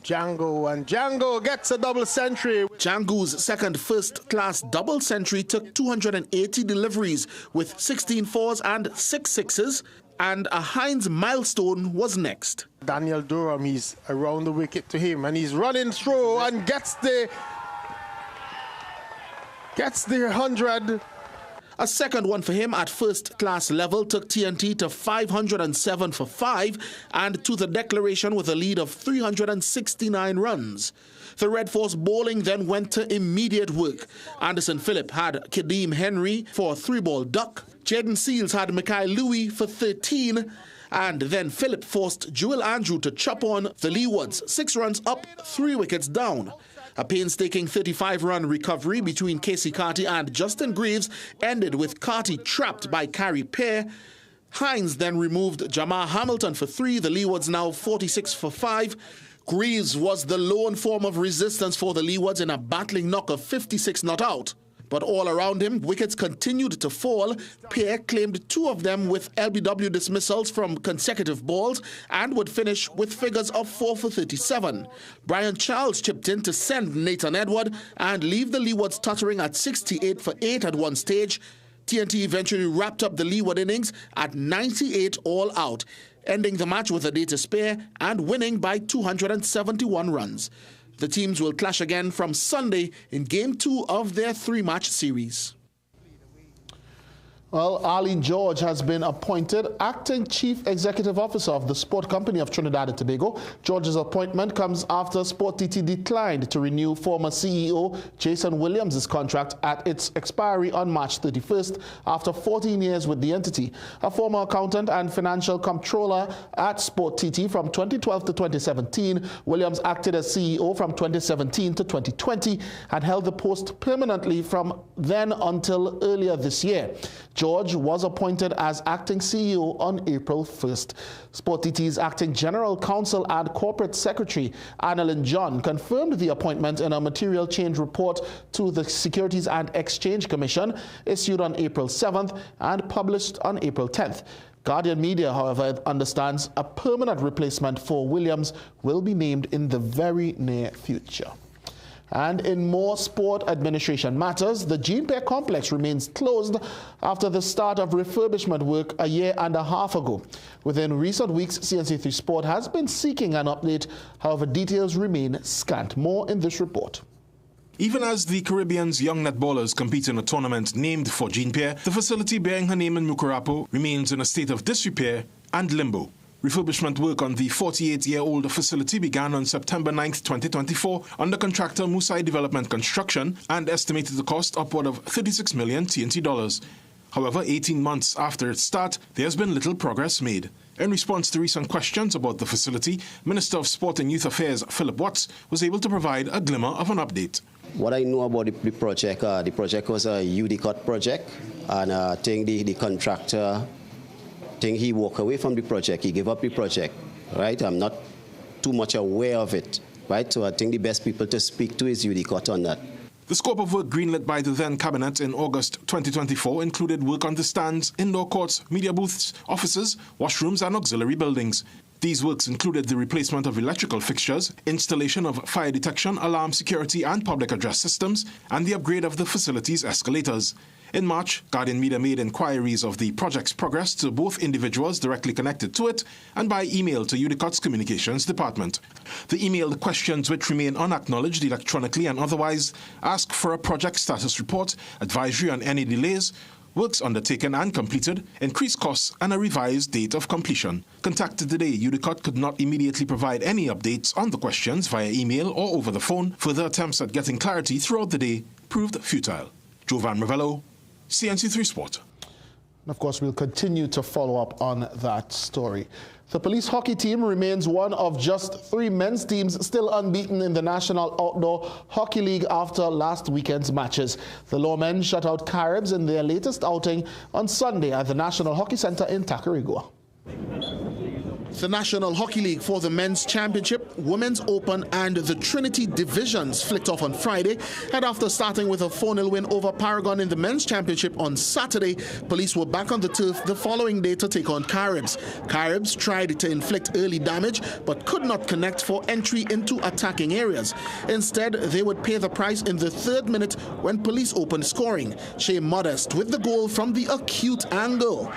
Django gets a double century. Django's second first-class double century took 280 deliveries with 16 fours and 6 sixes, and a Hines milestone was next. Daniel Durham, he's around the wicket to him, and he's running through and gets the 100. A second one for him at first-class level took TNT to 507 for 5 and to the declaration with a lead of 369 runs. The Red Force bowling then went to immediate work. Anderson Phillip had Kadeem Henry for a 3-ball duck. Jaden Seals had Mackay Louis for 13. And then Phillip forced Jewel Andrew to chop on the Leewards, 6 runs up, 3 wickets down. A painstaking 35-run recovery between Casey Carty and Justin Greaves ended with Carty trapped by Carrie Pear. Hines then removed Jamar Hamilton for 3, the Leewards now 46 for 5. Greaves was the lone form of resistance for the Leewards in a battling knock of 56 not out. But all around him, wickets continued to fall. Pear claimed 2 of them with LBW dismissals from consecutive balls and would finish with figures of 4 for 37. Brian Charles chipped in to send Nathan Edward and leave the Leewards tottering at 68 for 8 at one stage. TNT eventually wrapped up the Leeward innings at 98 all out, ending the match with a day to spare and winning by 271 runs. The teams will clash again from Sunday in Game 2 of their 3-match series. Well, Arlene George has been appointed Acting Chief Executive Officer of the Sport Company of Trinidad and Tobago. George's appointment comes after Sport TT declined to renew former CEO Jason Williams' contract at its expiry on March 31st after 14 years with the entity. A former accountant and financial comptroller at Sport TT from 2012 to 2017, Williams acted as CEO from 2017 to 2020 and held the post permanently from then until earlier this year. George was appointed as acting CEO on April 1st. Sport TT's acting general counsel and corporate secretary, Annalyn John, confirmed the appointment in a material change report to the Securities and Exchange Commission issued on April 7th and published on April 10th. Guardian Media, however, understands a permanent replacement for Williams will be named in the very near future. And in more sport administration matters, the Jean Pear complex remains closed after the start of refurbishment work a year and a half ago. Within recent weeks, CNC3 Sport has been seeking an update. However, details remain scant. More in this report. Even as the Caribbean's young netballers compete in a tournament named for Jean Pear, the facility bearing her name in Mukurapo remains in a state of disrepair and limbo. Refurbishment work on the 48-year-old facility began on September 9, 2024 under contractor Musai Development Construction and estimated to cost upward of 36 million TNT dollars. However, 18 months after its start, there has been little progress made. In response to recent questions about the facility, Minister of Sport and Youth Affairs Philip Watts was able to provide a glimmer of an update. What I know about the project was a UDCOT project, and I think the contractor he walked away from the project, he gave up the project, right? I'm not too much aware of it, right? So I think the best people to speak to is UDCOT on that. The scope of work greenlit by the then Cabinet in August 2024 included work on the stands, indoor courts, media booths, offices, washrooms and auxiliary buildings. These works included the replacement of electrical fixtures, installation of fire detection, alarm security and public address systems, and the upgrade of the facility's escalators. In March, Guardian Media made inquiries of the project's progress to both individuals directly connected to it and by email to UDCOT's Communications Department. The emailed questions, which remain unacknowledged electronically and otherwise, ask for a project status report, advisory on any delays, works undertaken and completed, increased costs, and a revised date of completion. Contacted today, UDCOT could not immediately provide any updates on the questions via email or over the phone. Further attempts at getting clarity throughout the day proved futile. Jovan Ravello, CNC3 Sport. And of course, we'll continue to follow up on that story. The police hockey team remains one of just 3 men's teams still unbeaten in the National Outdoor Hockey League after last weekend's matches. The Lawmen shut out Caribs in their latest outing on Sunday at the National Hockey Center in Tacarigua. The National Hockey League for the Men's Championship, Women's Open and the Trinity Divisions flicked off on Friday, and after starting with a 4-0 win over Paragon in the Men's Championship on Saturday, police were back on the turf the following day to take on Caribs. Caribs tried to inflict early damage but could not connect for entry into attacking areas. Instead, they would pay the price in the 3rd minute when police opened scoring. Shea Modest with the goal from the acute angle.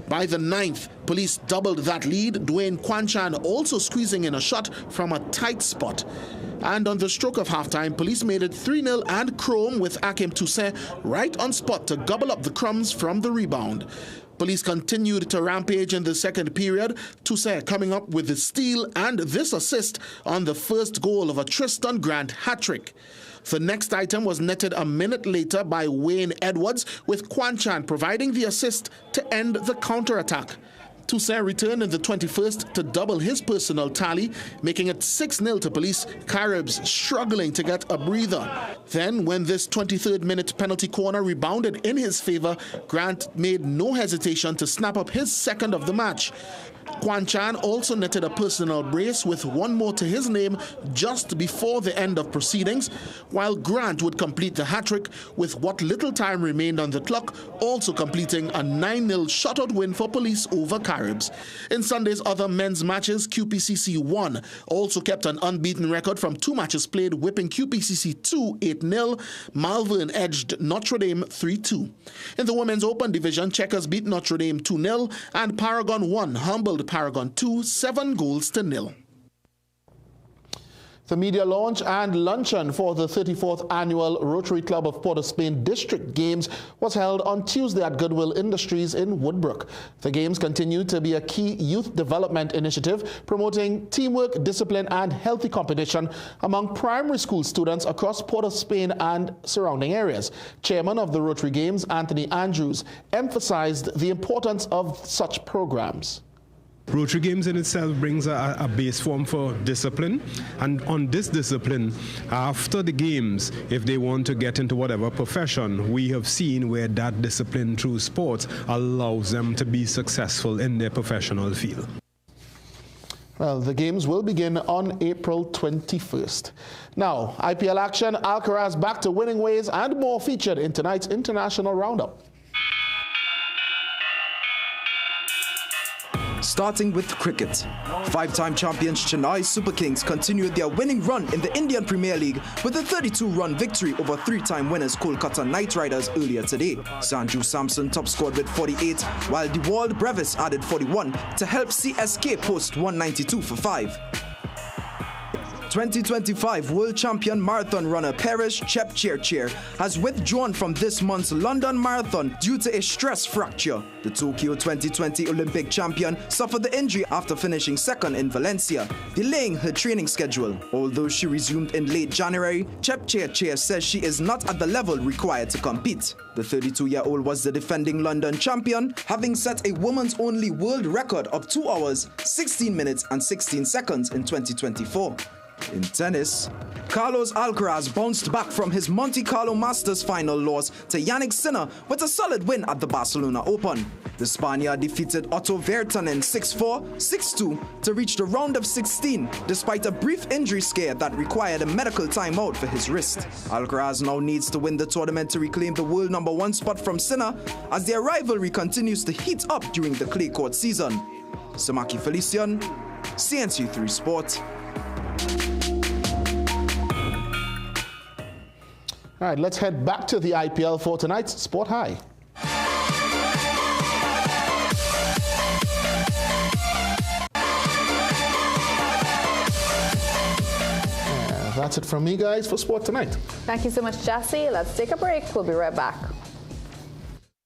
By the 9th, police doubled that lead, Dwayne Kwanchan also squeezing in a shot from a tight spot. And on the stroke of halftime, police made it 3-0 and chrome with Akim Toussaint right on spot to gobble up the crumbs from the rebound. Police continued to rampage in the second period, Toussaint coming up with the steal and this assist on the first goal of a Tristan Grant hat-trick. The next item was netted a minute later by Wayne Edwards, with Kwanchan providing the assist to end the counterattack. Toussaint returned in the 21st to double his personal tally, making it 6-0 to police, Caribs struggling to get a breather. Then, when this 23rd minute penalty corner rebounded in his favor, Grant made no hesitation to snap up his second of the match. Kwanchan also netted a personal brace with one more to his name just before the end of proceedings, while Grant would complete the hat-trick with what little time remained on the clock, also completing a 9-0 shutout win for police over Caribs. In Sunday's other men's matches, QPCC 1 also kept an unbeaten record from 2 matches played, whipping QPCC 2 8-0. Malvern edged Notre Dame 3-2. In the Women's Open division, Checkers beat Notre Dame 2-0 and Paragon 1 humbled Paragon 2 7-0. The media launch and luncheon for the 34th Annual Rotary Club of Port of Spain District Games was held on Tuesday at Goodwill Industries in Woodbrook. The Games continue to be a key youth development initiative promoting teamwork, discipline and healthy competition among primary school students across Port of Spain and surrounding areas. Chairman of the Rotary Games, Anthony Andrews, emphasized the importance of such programs. Rotary Games in itself brings a base form for discipline, and on this discipline, after the games, if they want to get into whatever profession, we have seen where that discipline through sports allows them to be successful in their professional field. Well, the games will begin on April 21st. Now, IPL action, Alcaraz back to winning ways and more featured in tonight's International Roundup. Starting with cricket. 5-time champions Chennai Super Kings continued their winning run in the Indian Premier League with a 32-run victory over 3-time winners Kolkata Knight Riders earlier today. Sanju Samson top scored with 48, while Dewald Brevis added 41 to help CSK post 192 for 5. 2025 World Champion Marathon runner Perish Chepchirchir has withdrawn from this month's London Marathon due to a stress fracture. The Tokyo 2020 Olympic champion suffered the injury after finishing second in Valencia, delaying her training schedule. Although she resumed in late January, Chepchirchir says she is not at the level required to compete. The 32-year-old was the defending London champion, having set a women's-only world record of 2 hours, 16 minutes and 16 seconds in 2024. In tennis, Carlos Alcaraz bounced back from his Monte Carlo Masters final loss to Jannik Sinner with a solid win at the Barcelona Open. The Spaniard defeated Otto Virtanen 6-4, 6-2 to reach the round of 16 despite a brief injury scare that required a medical timeout for his wrist. Alcaraz now needs to win the tournament to reclaim the world #1 spot from Sinner as their rivalry continues to heat up during the clay court season. Samaki Felician, CNC3 Sport. All right, let's head back to the IPL for tonight's Sport High. That's it from me, guys, for Sport Tonight. Thank you so much, Jesse. Let's take a break. We'll be right back.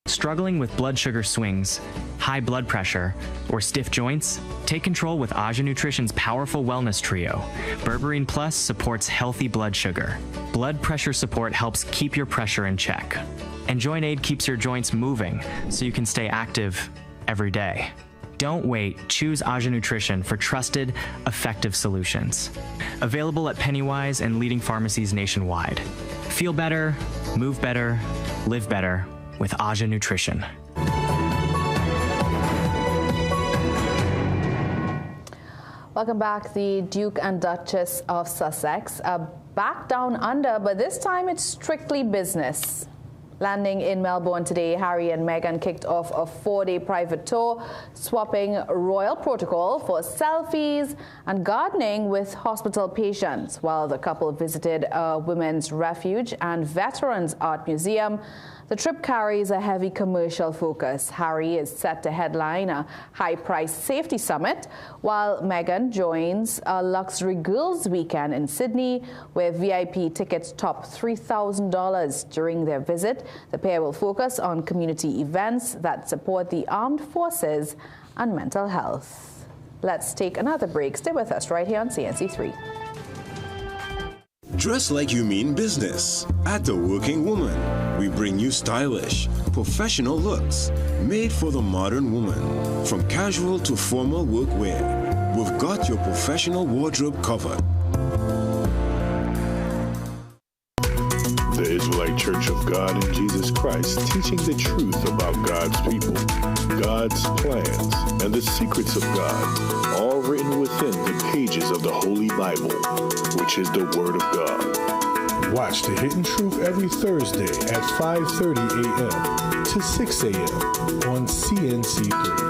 Struggling with blood sugar swings, high blood pressure, or stiff joints? Take control with Aja Nutrition's powerful wellness trio. Berberine Plus supports healthy blood sugar. Blood pressure support helps keep your pressure in check. And Joint Aid keeps your joints moving so you can stay active every day. Don't wait. Choose Aja Nutrition for trusted, effective solutions. Available at Pennywise and leading pharmacies nationwide. Feel better, move better, live better with Aja Nutrition. Welcome back. The Duke and Duchess of Sussex are back down under, but this time it's strictly business. Landing in Melbourne today, Harry and Meghan kicked off a 4-day private tour, swapping royal protocol for selfies and gardening with hospital patients, while the couple visited a women's refuge and veterans art museum. The trip carries a heavy commercial focus. Harry is set to headline a high-priced safety summit, while Meghan joins a luxury girls' weekend in Sydney, where VIP tickets top $3,000 during their visit. The pair will focus on community events that support the armed forces and mental health. Let's take another break. Stay with us right here on CNC3. Dress like you mean business. At The Working Woman, we bring you stylish, professional looks made for the modern woman. From casual to formal workwear, we've got your professional wardrobe covered. The Israelite Church of God in Jesus Christ, teaching the truth about God's people, God's plans, and the secrets of God, all written within the pages of the Holy Bible, which is the Word of God. Watch The Hidden Truth every Thursday at 5:30 a.m. to 6 a.m. on CNC3.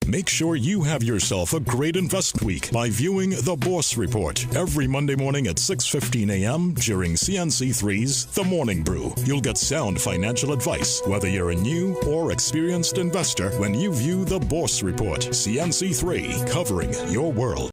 Make sure you have yourself a great investment week by viewing The Bourse Report every Monday morning at 6:15 a.m. during CNC3's The Morning Brew. You'll get sound financial advice, whether you're a new or experienced investor, when you view The Bourse Report. CNC3, covering your world.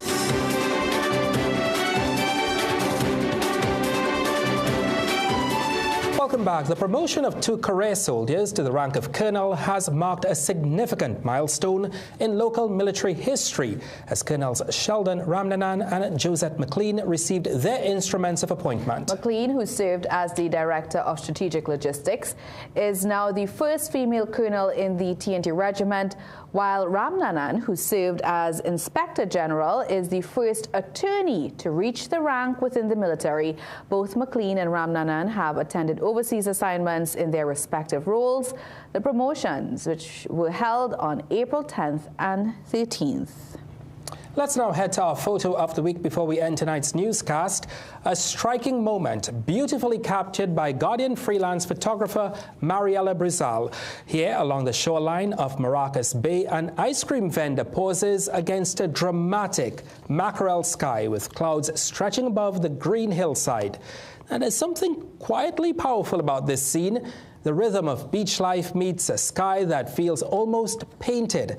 Welcome back. The promotion of 2 career soldiers to the rank of colonel has marked a significant milestone in local military history, as Colonels Sheldon Ramnanan and Josette McLean received their instruments of appointment. McLean, who served as the Director of Strategic Logistics, is now the first female colonel in the TNT Regiment, while Ramnanan, who served as Inspector General, is the first attorney to reach the rank within the military. Both McLean and Ramnanan have attended overseas assignments in their respective roles. The promotions, which were held on April 10th and 13th. Let's now head to our photo of the week before we end tonight's newscast. A striking moment, beautifully captured by Guardian freelance photographer Mariela Brizal. Here, along the shoreline of Maracas Bay, an ice cream vendor poses against a dramatic mackerel sky with clouds stretching above the green hillside. And there's something quietly powerful about this scene. The rhythm of beach life meets a sky that feels almost painted.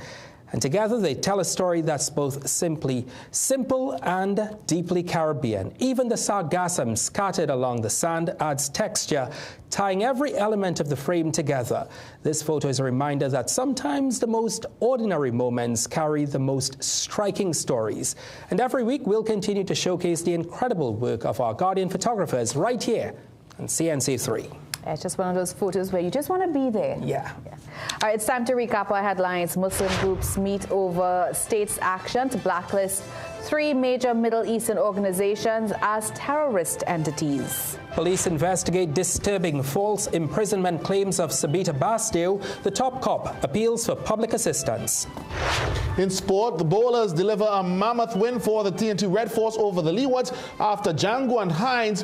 And together they tell a story that's both simple and deeply Caribbean. Even the sargassum scattered along the sand adds texture, tying every element of the frame together. This photo is a reminder that sometimes the most ordinary moments carry the most striking stories. And every week we'll continue to showcase the incredible work of our Guardian photographers right here on CNC3. It's just one of those photos where you just want to be there. Yeah. All right, it's time to recap our headlines. Muslim groups meet over state's action to blacklist 3 major Middle Eastern organizations as terrorist entities. Police investigate disturbing false imprisonment claims of Sabita Bastio. The top cop appeals for public assistance. In sport, the bowlers deliver a mammoth win for the TNT Red Force over the Leewards after Django and Hines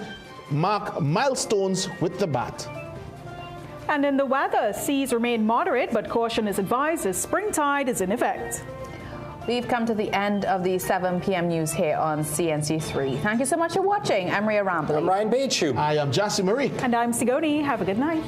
mark milestones with the bat. And in the weather, seas remain moderate, but caution is advised as spring tide is in effect. We've come to the end of the 7 p.m. news here on CNC3. Thank you so much for watching. I'm Ria Rambley. I'm Ryan Beachu. I am Jassy Marie. And I'm Sigoni. Have a good night.